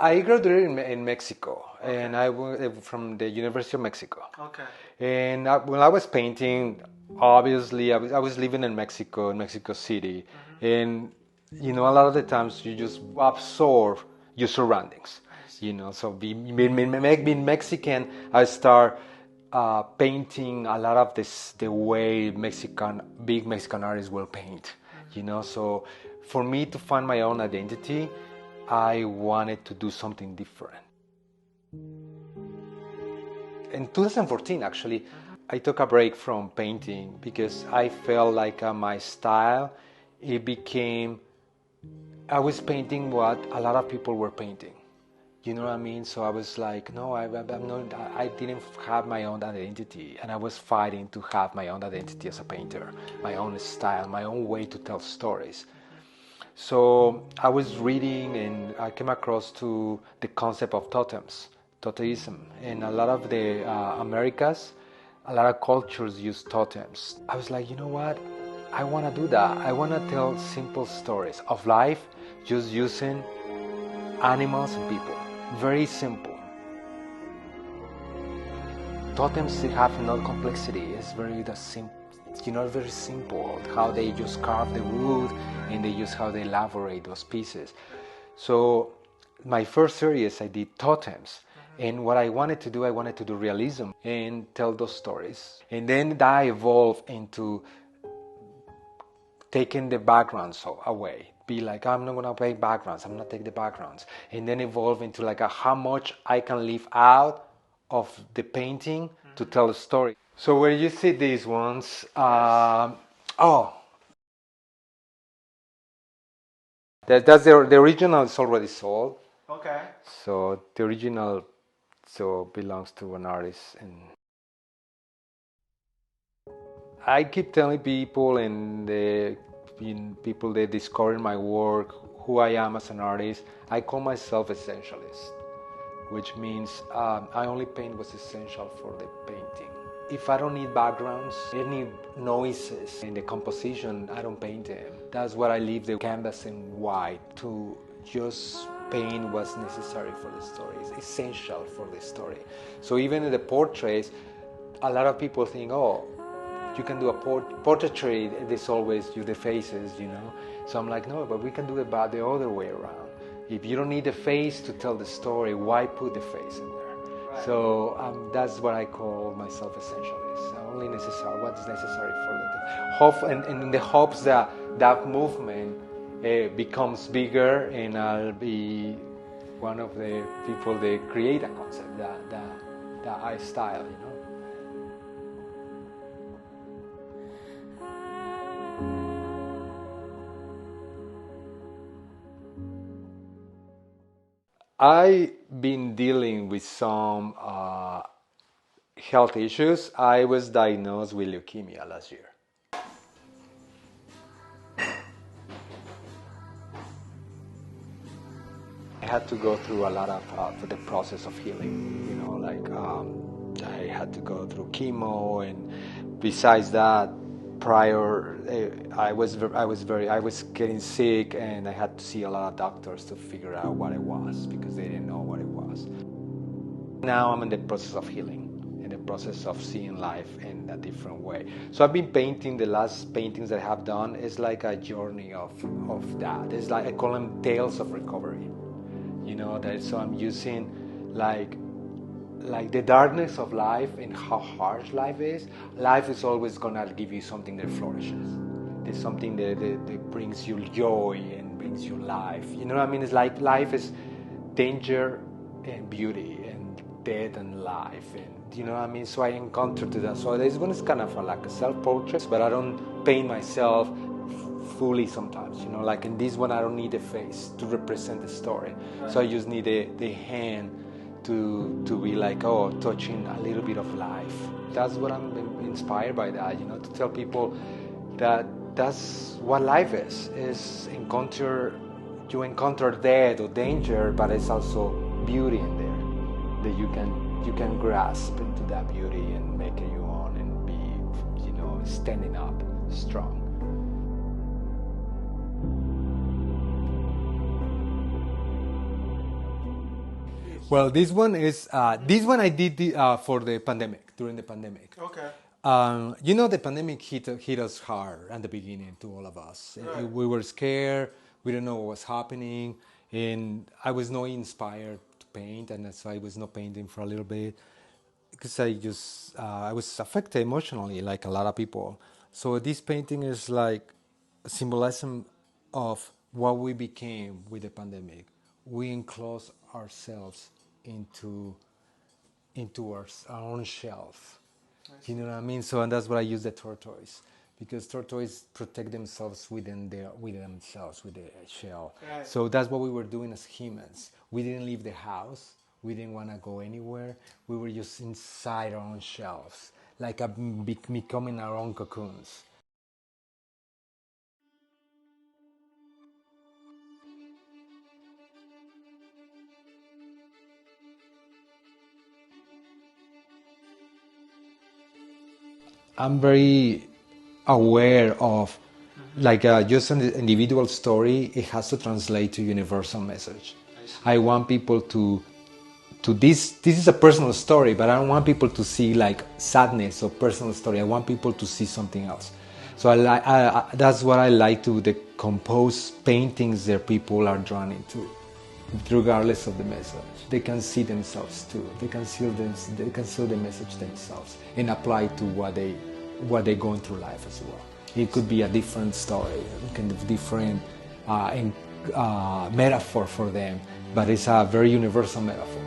I graduated in Mexico, and I was from the University of Mexico. Okay. And when I was painting, obviously I was living in Mexico City, and you know, a lot of the times you just absorb your surroundings. You know, so being Mexican, I start painting a lot of the way big Mexican artists will paint. You know, so for me to find my own identity, I wanted to do something different. In 2014, actually, I took a break from painting because I felt like my style, I was painting what a lot of people were painting. You know what I mean? So I was like, no, I didn't have my own identity, and I was fighting to have my own identity as a painter, my own style, my own way to tell stories. So I was reading, and I came across to the concept of totemism. In a lot of the Americas, a lot of cultures use totems. I was like, you know what? I want to do that. I want to tell simple stories of life, just using animals and people. Very simple. Totems have no complexity. It's very simple. You know, very simple, how they just carve the wood and they use how they elaborate those pieces. So my first series I did totems, and what I wanted to do realism and tell those stories. And then that evolved into taking the backgrounds away. Be like, I'm not gonna take backgrounds, I'm not take the backgrounds. And then evolve into like how much I can leave out of the painting to tell a story. So where you see these ones, that's the original is already sold. Okay. So the original belongs to an artist, and I keep telling people people that discover my work, who I am as an artist. I call myself essentialist, which means I only paint what's essential for the painting. If I don't need backgrounds, any noises in the composition, I don't paint them. That's why I leave the canvas in white, to just paint what's necessary for the story. It's essential for the story. So even in the portraits, a lot of people think, oh, you can do a portraiture, there's always the faces, you know. So I'm like, no, but we can do it the other way around. If you don't need the face to tell the story, why put the face in there? So that's what I call myself essentialist. Only necessary what's necessary for the hope, and in the hopes that that movement becomes bigger, and I'll be one of the people that create a concept that I style, you know. I've been dealing with some health issues. I was diagnosed with leukemia last year. I had to go through a lot of for the process of healing. You know, like I had to go through chemo, and besides that, prior I was getting sick, and I had to see a lot of doctors to figure out what it was, because they didn't know what it was. Now I'm in the process of healing, in the process of seeing life in a different way. So I've been painting. The last paintings that I have done is like a journey of that. It's like, I call them tales of recovery. You know, so I'm using like the darkness of life and how harsh life is. Life is always gonna give you something that flourishes. There's something that brings you joy and brings you life. You know what I mean? It's like life is danger and beauty, and death and life, and you know what I mean? So I encountered that. So this one is kind of like a self-portrait, but I don't paint myself fully sometimes. You know, like in this one, I don't need a face to represent the story. So I just need the hand to be like, oh, touching a little bit of life. That's what I'm inspired by, that, you know, to tell people that that's what life is you encounter death or danger, but it's also beauty in there, that you can grasp into that beauty and make it your own, and be, you know, standing up strong. Well, this one I did for the pandemic, during the pandemic. Okay. The pandemic hit us hard at the beginning to all of us. Right. We were scared. We didn't know what was happening, and I was not inspired to paint, and so I was not painting for a little bit because I was affected emotionally, like a lot of people. So this painting is like a symbolism of what we became with the pandemic. We enclose ourselves into our own shelf. You know what I mean? So, and that's what I use the tortoise, because tortoise protect themselves within themselves with the shell. Right. So that's what we were doing as humans. We didn't leave the house. We didn't want to go anywhere. We were just inside our own shelves, like becoming our own cocoons. I'm very aware of, like just an individual story, it has to translate to universal message. I want people to this is a personal story, but I don't want people to see like sadness or personal story. I want people to see something else. So that's what I like to decompose paintings that people are drawn into, regardless of the message. They can see themselves too. They can see the message themselves and apply to what they're going through life as well. It could be a different story, kind of different metaphor for them, but it's a very universal metaphor.